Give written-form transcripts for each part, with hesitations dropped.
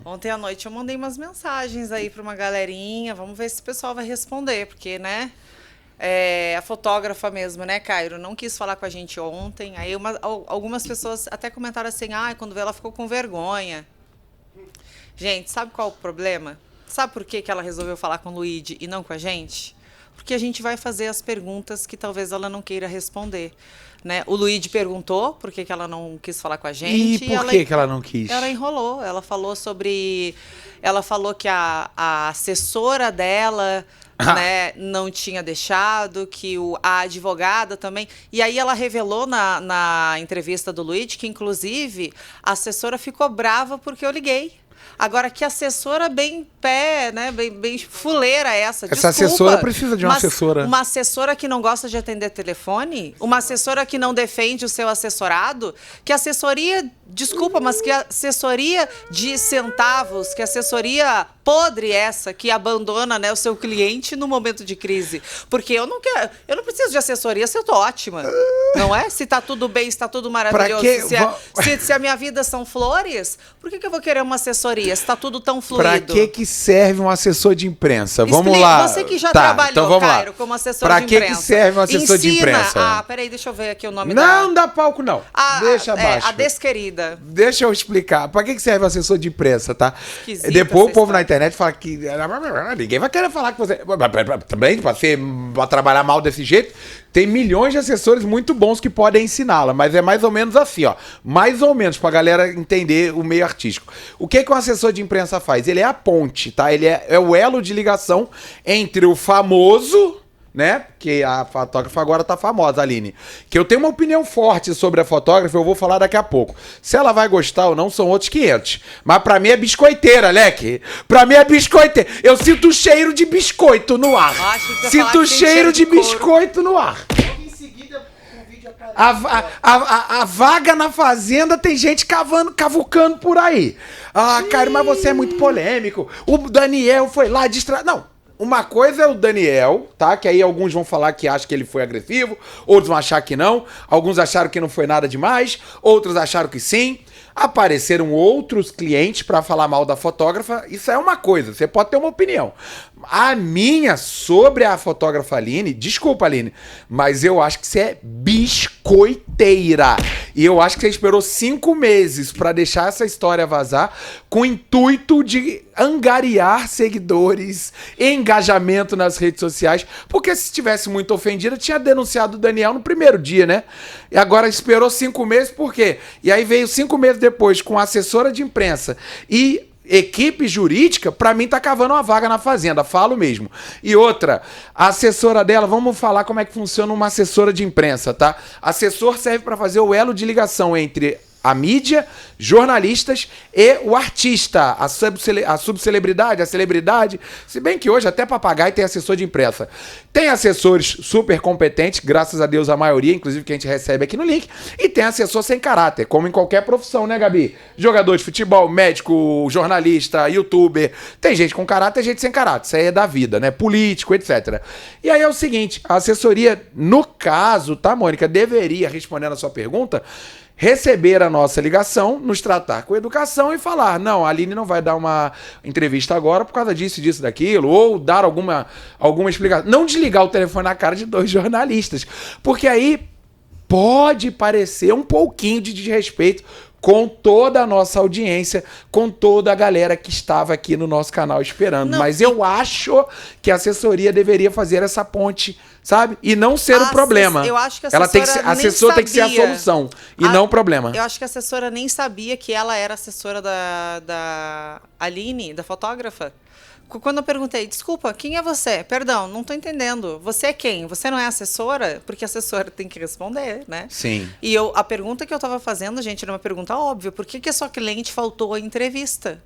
Ontem à noite eu mandei umas mensagens aí para uma galerinha. Vamos ver se o pessoal vai responder, porque, né? A fotógrafa mesmo, né, Cairo? Não quis falar com a gente ontem. Aí algumas pessoas até comentaram assim, quando vê ela ficou com vergonha. Gente, sabe qual o problema? Sabe por que ela resolveu falar com o Luigi e não com a gente? Porque a gente vai fazer as perguntas que talvez ela não queira responder. Né? O Luigi perguntou por que ela não quis falar com a gente. E por que ela não quis? Ela enrolou. Ela falou sobre... Ela falou que a assessora dela... Né, não tinha deixado, que a advogada também. E aí ela revelou na entrevista do Luigi que, inclusive, a assessora ficou brava porque eu liguei. Agora, que assessora bem pé, né? Bem fuleira essa. Essa assessora precisa de uma assessora. Uma assessora que não gosta de atender telefone? Uma assessora que não defende o seu assessorado? Que assessoria, desculpa, mas que assessoria de centavos, que assessoria podre essa, que abandona, né, o seu cliente no momento de crise. Porque eu não preciso de assessoria se eu tô ótima. Não é? Se tá tudo bem, se tá tudo maravilhoso. Se a minha vida são flores, por que eu vou querer uma assessoria se tá tudo tão fluido? Pra que serve um assessor de imprensa? Vamos lá. Você que já trabalhou, então Cairo, como assessor de imprensa. Pra que serve um assessor de imprensa? Peraí, deixa eu ver aqui o nome Não dá palco, não. Deixa abaixo. A desquerida. Deixa eu explicar. Pra que serve um assessor de imprensa, tá? Esquisita. Depois o povo na internet fala que ninguém vai querer falar que você... Também, pra trabalhar mal desse jeito, tem milhões de assessores muito bons que podem ensiná-la, mas é mais ou menos assim, ó. Mais ou menos, pra galera entender o meio artístico. O que um assessor de imprensa faz? Ele é a ponte, tá? Ele é o elo de ligação entre o famoso... né? Porque a fotógrafa agora tá famosa, Aline. Que eu tenho uma opinião forte sobre a fotógrafa, eu vou falar daqui a pouco. Se ela vai gostar ou não, são outros 500. Mas pra mim é biscoiteira, Leque. Pra mim é biscoiteira. Eu sinto o cheiro de biscoito no ar. Sinto o cheiro de biscoito no ar. Em seguida, um vídeo a vaga na fazenda tem gente cavucando por aí. Cara, mas você é muito polêmico. O Daniel foi lá distrair. Não. Uma coisa é o Daniel, tá? Que aí alguns vão falar que acham que ele foi agressivo, outros vão achar que não, alguns acharam que não foi nada demais, outros acharam que sim. Apareceram outros clientes pra falar mal da fotógrafa, isso é uma coisa, você pode ter uma opinião. A minha sobre a fotógrafa Aline, desculpa Aline, mas eu acho que você é biscoiteira. E eu acho que você esperou 5 meses pra deixar essa história vazar com o intuito de angariar seguidores, engajamento nas redes sociais, porque se estivesse muito ofendida, tinha denunciado o Daniel no primeiro dia, né? E agora esperou 5 meses, por quê? E aí veio 5 meses depois com assessora de imprensa e equipe jurídica, pra mim tá cavando uma vaga na fazenda, falo mesmo. E outra, a assessora dela, vamos falar como é que funciona uma assessora de imprensa, tá? Assessor serve pra fazer o elo de ligação entre a mídia, jornalistas e o artista, a subcelebridade, a celebridade. Se bem que hoje até papagaio tem assessor de imprensa. Tem assessores super competentes, graças a Deus a maioria, inclusive que a gente recebe aqui no link, e tem assessor sem caráter, como em qualquer profissão, né, Gabi? Jogador de futebol, médico, jornalista, youtuber. Tem gente com caráter, gente sem caráter. Isso aí é da vida, né? Político, etc. E aí é o seguinte, a assessoria, no caso, tá, Mônica, deveria, respondendo a sua pergunta, receber a nossa ligação, nos tratar com educação e falar, não, a Aline não vai dar uma entrevista agora por causa disso, disso, daquilo, ou dar alguma explicação. Não desligar o telefone na cara de 2 jornalistas, porque aí pode parecer um pouquinho de desrespeito com toda a nossa audiência, com toda a galera que estava aqui no nosso canal esperando. Não, mas eu acho que a assessoria deveria fazer essa ponte, sabe? E não ser o problema. Eu acho que a assessora tem que ser a solução e não o problema. Eu acho que a assessora nem sabia que ela era assessora da Aline, da fotógrafa. Quando eu perguntei, desculpa, quem é você? Perdão, não tô entendendo. Você é quem? Você não é assessora? Porque a assessora tem que responder, né? Sim. E a pergunta que eu tava fazendo, gente, era uma pergunta óbvia. Por que a sua cliente faltou à entrevista?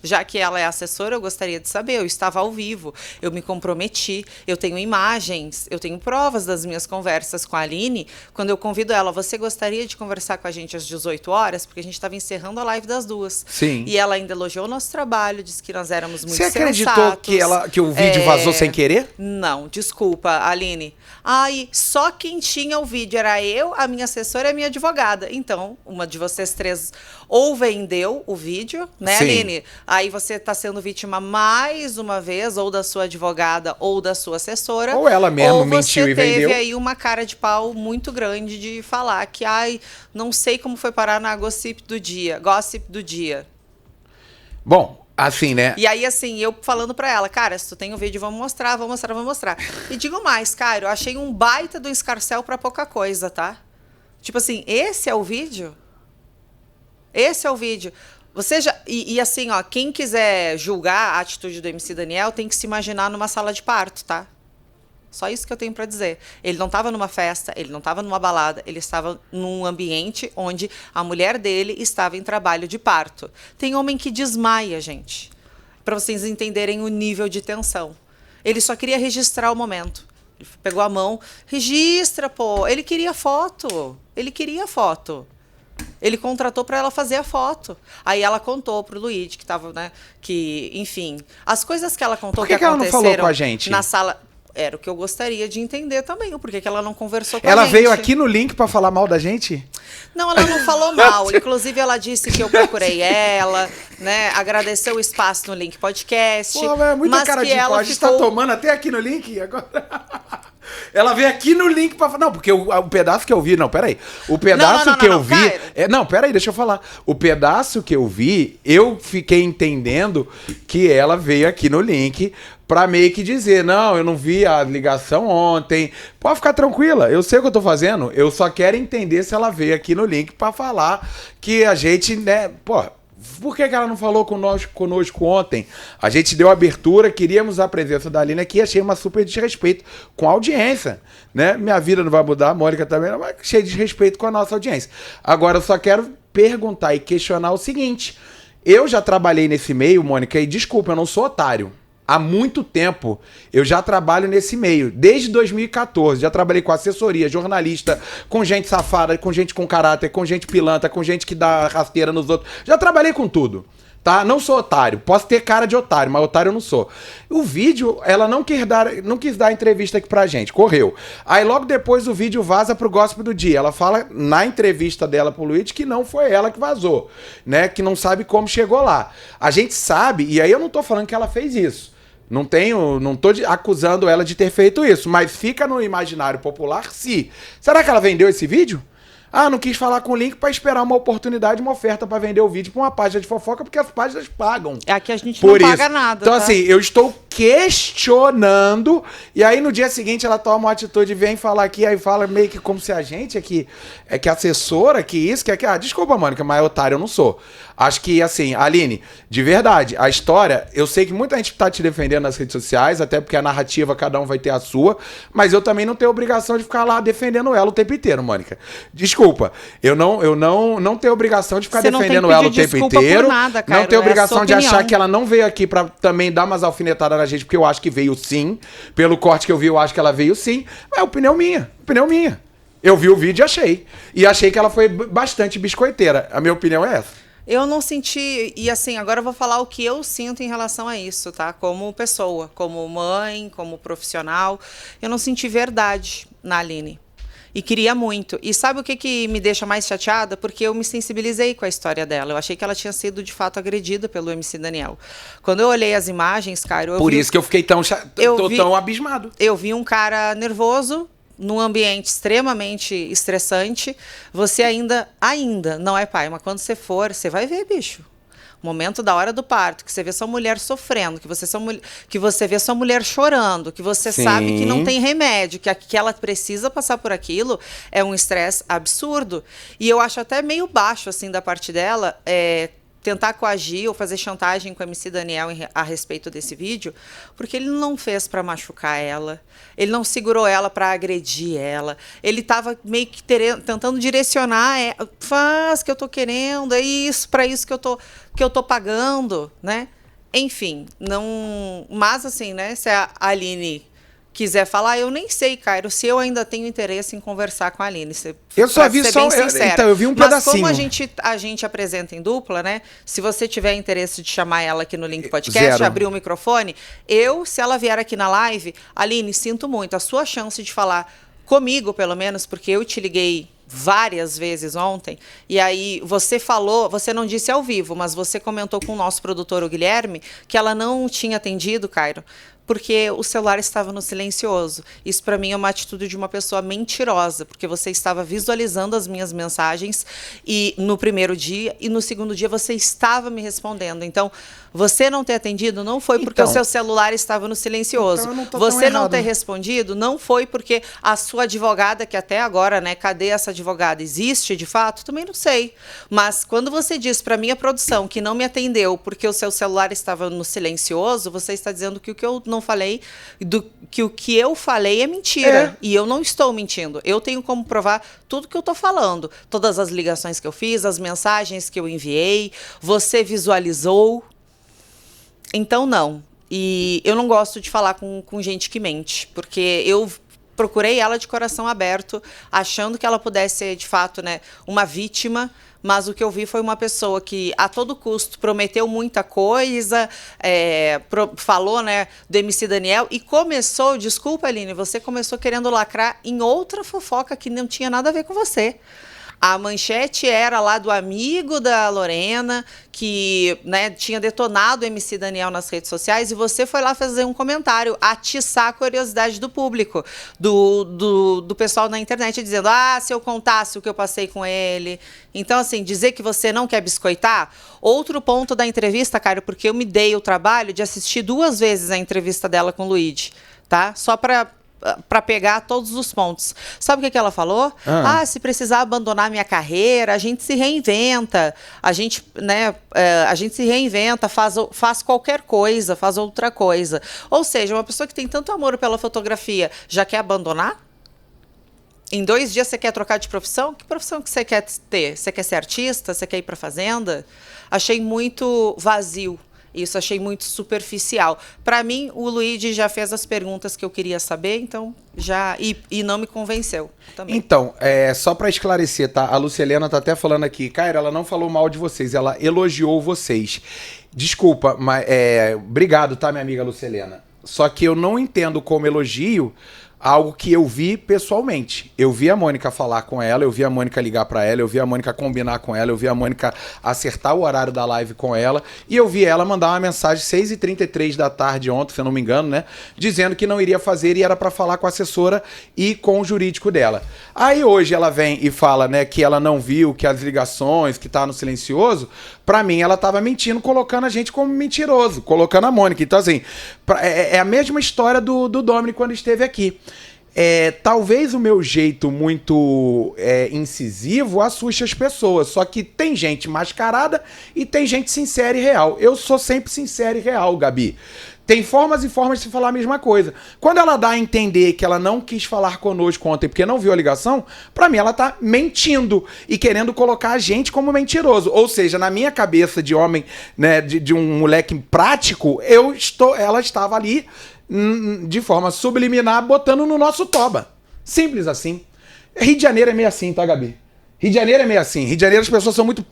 Já que ela é assessora, eu gostaria de saber. Eu estava ao vivo, eu me comprometi, eu tenho imagens, eu tenho provas das minhas conversas com a Aline. Quando eu convido ela, você gostaria de conversar com a gente às 18 horas? Porque a gente estava encerrando a live das 2. Sim. E ela ainda elogiou o nosso trabalho, disse que nós éramos muito sensatos. Você acreditou que o vídeo vazou sem querer? Não, desculpa, Aline. Ai, só quem tinha o vídeo era eu, a minha assessora e a minha advogada. Então, uma de vocês 3 ou vendeu o vídeo, né, Sim. Aline? Aí você está sendo vítima mais uma vez, ou da sua advogada, ou da sua assessora. Ou ela mesmo mentiu e vendeu. Ou você teve aí uma cara de pau muito grande de falar que, não sei como foi parar na gossip do dia. Bom, assim, né? E aí, assim, eu falando pra ela, cara, se tu tem um vídeo, vamos mostrar. E digo mais, cara, eu achei um baita do escarcéu pra pouca coisa, tá? Tipo assim, esse é o vídeo? Esse é o vídeo. Você já... E assim, ó, quem quiser julgar a atitude do MC Daniel tem que se imaginar numa sala de parto, tá? Só isso que eu tenho para dizer. Ele não estava numa festa, ele não estava numa balada, ele estava num ambiente onde a mulher dele estava em trabalho de parto. Tem homem que desmaia, gente, para vocês entenderem o nível de tensão. Ele só queria registrar o momento. Ele pegou a mão, registra, pô. Ele queria foto. Ele contratou para ela fazer a foto. Aí ela contou pro Luigi que tava, né, que, enfim, as coisas que ela contou que ela não aconteceram falou com a gente? Na sala. Era o que eu gostaria de entender também, o porquê que ela não conversou com a Ela gente. veio aqui no link pra falar mal da gente? Não, ela não falou mal. Inclusive, ela disse que eu procurei ela, né? Agradeceu o espaço no Link Podcast. Pô, mas é muita mas cara que de ela pau. A gente ficou... tá tomando até aqui no link agora. Ela veio aqui no link pra falar. Não, porque o pedaço que eu vi. Não, peraí. O pedaço que eu vi. Não, peraí, deixa eu falar. O pedaço que eu vi, eu fiquei entendendo que ela veio aqui no link pra meio que dizer: não, eu não vi a ligação ontem. Pode ficar tranquila, eu sei o que eu tô fazendo. Eu só quero entender se ela veio aqui no link pra falar que a gente, né, pô. Por que ela não falou conosco ontem? A gente deu abertura, queríamos a presença da Aline aqui, achei uma super desrespeito com a audiência, né? Minha vida não vai mudar, a Mônica também, mas cheio de desrespeito com a nossa audiência. Agora, eu só quero perguntar e questionar o seguinte: eu já trabalhei nesse meio, Mônica, e desculpa, eu não sou otário. Há muito tempo eu já trabalho nesse meio, desde 2014, já trabalhei com assessoria, jornalista, com gente safada, com gente com caráter, com gente pilantra, com gente que dá rasteira nos outros, já trabalhei com tudo, tá? Não sou otário, posso ter cara de otário, mas otário eu não sou. O vídeo, ela não quis dar entrevista aqui pra gente, correu. Aí logo depois o vídeo vaza pro Gossip do Dia, ela fala na entrevista dela pro Luigi que não foi ela que vazou, né? Que não sabe como chegou lá. A gente sabe, e aí eu não tô falando que ela fez isso. Não tô acusando ela de ter feito isso, mas fica no imaginário popular se... Será que ela vendeu esse vídeo? Ah, não quis falar com o link pra esperar uma oportunidade, uma oferta pra vender o vídeo pra uma página de fofoca, porque as páginas pagam. É que a gente não paga nada. Então, tá? assim, eu estou questionando, e aí no dia seguinte ela toma uma atitude, vem falar aqui, aí fala meio que como se a gente é que assessora, que isso, que aquilo. Ah, desculpa, Mônica, mas otário eu não sou. Acho que, assim, Aline, de verdade, a história, eu sei que muita gente tá te defendendo nas redes sociais, até porque a narrativa cada um vai ter a sua, mas eu também não tenho obrigação de ficar lá defendendo ela o tempo inteiro, Mônica. Desculpa, eu não tenho obrigação de ficar defendendo ela o tempo inteiro. Nada, Cairo, não tenho obrigação de achar opinião. que ela não veio aqui pra também dar umas alfinetadas na gente, porque eu acho que veio sim. Pelo corte que eu vi, eu acho que ela veio sim. Mas é opinião minha. Eu vi o vídeo e achei. E achei que ela foi bastante biscoiteira. A minha opinião é essa. Eu não senti, e assim, agora eu vou falar o que eu sinto em relação a isso, tá? Como pessoa, como mãe, como profissional, eu não senti verdade na Aline. E queria muito. E sabe o que me deixa mais chateada? Porque eu me sensibilizei com a história dela. Eu achei que ela tinha sido, de fato, agredida pelo MC Daniel. Quando eu olhei as imagens, Cairo... Por isso que eu fiquei tão abismado. Eu vi um cara nervoso, num ambiente extremamente estressante. Você ainda não é pai, mas quando você for, você vai ver, bicho. Momento da hora do parto, que você vê sua mulher sofrendo, que você vê sua mulher chorando, que você Sim. sabe que não tem remédio, que ela precisa passar por aquilo, é um estresse absurdo. E eu acho até meio baixo, assim, da parte dela, tentar coagir ou fazer chantagem com o MC Daniel a respeito desse vídeo, porque ele não fez para machucar ela, ele não segurou ela para agredir ela, ele estava meio que tentando direcionar, faz que eu tô querendo, é isso, para isso que eu tô pagando, né? Enfim, não, mas assim, né, se a Aline quiser falar, eu nem sei, Cairo, se eu ainda tenho interesse em conversar com a Aline. Eu só vi só... Então, eu vi um pedacinho. Mas como a gente apresenta em dupla, né? Se você tiver interesse de chamar ela aqui no Link Podcast, Zero. abrir o microfone, se ela vier aqui na live, Aline, sinto muito, a sua chance de falar comigo, pelo menos, porque eu te liguei várias vezes ontem, e aí você falou, você não disse ao vivo, mas você comentou com o nosso produtor, o Guilherme, que ela não tinha atendido, Cairo, porque o celular estava no silencioso. Isso para mim é uma atitude de uma pessoa mentirosa, porque você estava visualizando as minhas mensagens e no primeiro dia e no segundo dia você estava me respondendo. Então, você não ter atendido não foi porque o seu celular estava no silencioso. Você não ter respondido não foi porque a sua advogada, que até agora, né, cadê essa advogada? Existe de fato? Também não sei. Mas quando você diz para minha produção que não me atendeu porque o seu celular estava no silencioso, você está dizendo que o que eu não falei, que o que eu falei é mentira. E eu não estou mentindo. Eu tenho como provar tudo que eu estou falando. Todas as ligações que eu fiz, as mensagens que eu enviei, você visualizou. Então, não. E eu não gosto de falar com gente que mente, porque eu procurei ela de coração aberto, achando que ela pudesse ser, de fato, né, uma vítima, mas o que eu vi foi uma pessoa que, a todo custo, prometeu muita coisa, falou, né, do MC Daniel, e começou, desculpa, Aline, você começou querendo lacrar em outra fofoca que não tinha nada a ver com você. A manchete era lá do amigo da Lorena, que, né, tinha detonado o MC Daniel nas redes sociais, e você foi lá fazer um comentário, atiçar a curiosidade do público, do pessoal na internet, dizendo, se eu contasse o que eu passei com ele. Então, assim, dizer que você não quer biscoitar. Outro ponto da entrevista, Caio, porque eu me dei o trabalho de assistir 2 vezes a entrevista dela com o Luigi, tá? Só para pegar todos os pontos. Sabe o que ela falou? Se precisar abandonar minha carreira, a gente se reinventa. A gente, né, a gente se reinventa, faz qualquer coisa, faz outra coisa. Ou seja, uma pessoa que tem tanto amor pela fotografia, já quer abandonar? Em 2 dias você quer trocar de profissão? Que profissão que você quer ter? Você quer ser artista? Você quer ir para a fazenda? Achei muito vazio. Isso, achei muito superficial. Para mim, o Luigi já fez as perguntas que eu queria saber, então já e não me convenceu também. Então, só para esclarecer, tá? A Lucilena tá até falando aqui, Cairo, ela não falou mal de vocês, ela elogiou vocês. Desculpa, mas obrigado, tá, minha amiga Lucilena? Só que eu não entendo como elogio algo que eu vi pessoalmente. Eu vi a Mônica falar com ela, eu vi a Mônica ligar pra ela, eu vi a Mônica combinar com ela, eu vi a Mônica acertar o horário da live com ela, e eu vi ela mandar uma mensagem 6h33 da tarde ontem, se eu não me engano, né, dizendo que não iria fazer e era pra falar com a assessora e com o jurídico dela. Aí hoje ela vem e fala, né, que ela não viu, que as ligações, que tá no silencioso. Pra mim ela tava mentindo, colocando a gente como mentiroso, colocando a Mônica. Então assim, é a mesma história do Domini quando esteve aqui. Talvez o meu jeito muito incisivo assuste as pessoas, só que tem gente mascarada e tem gente sincera e real. Eu sou sempre sincero e real, Gabi. Tem formas e formas de se falar a mesma coisa. Quando ela dá a entender que ela não quis falar conosco ontem porque não viu a ligação, pra mim ela tá mentindo e querendo colocar a gente como mentiroso. Ou seja, na minha cabeça de homem, né, de um moleque prático, ela estava ali de forma subliminar botando no nosso toba. Simples assim. Rio de Janeiro é meio assim, tá, Gabi? Rio de Janeiro é meio assim. Rio de Janeiro as pessoas são muito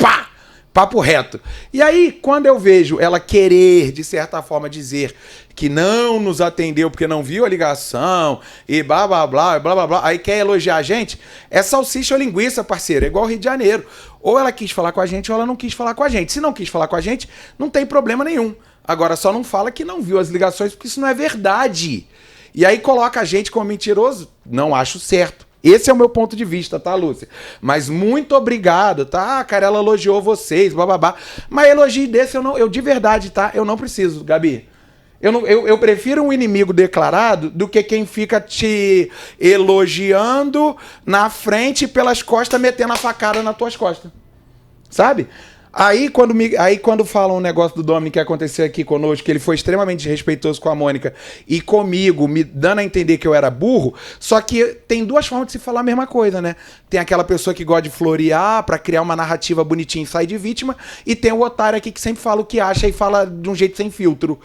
papo reto. E aí, quando eu vejo ela querer, de certa forma, dizer que não nos atendeu porque não viu a ligação e blá, blá, blá, blá, blá, blá, aí quer elogiar a gente, é salsicha ou linguiça, parceiro, é igual Rio de Janeiro. Ou ela quis falar com a gente ou ela não quis falar com a gente. Se não quis falar com a gente, não tem problema nenhum. Agora, só não fala que não viu as ligações, porque isso não é verdade. E aí coloca a gente como mentiroso, não acho certo. Esse é o meu ponto de vista, tá, Lúcia? Mas muito obrigado, tá? Cara, ela elogiou vocês, bababá. Mas elogio desse eu de verdade, tá? Eu não preciso, Gabi. Eu prefiro um inimigo declarado do que quem fica te elogiando na frente e pelas costas, metendo a facada nas tuas costas. Sabe? Aí quando falam um negócio do Domini que aconteceu aqui conosco, que ele foi extremamente respeitoso com a Mônica e comigo, me dando a entender que eu era burro, só que tem 2 formas de se falar a mesma coisa, né? Tem aquela pessoa que gosta de florear pra criar uma narrativa bonitinha e sair de vítima, e tem o otário aqui que sempre fala o que acha e fala de um jeito sem filtro.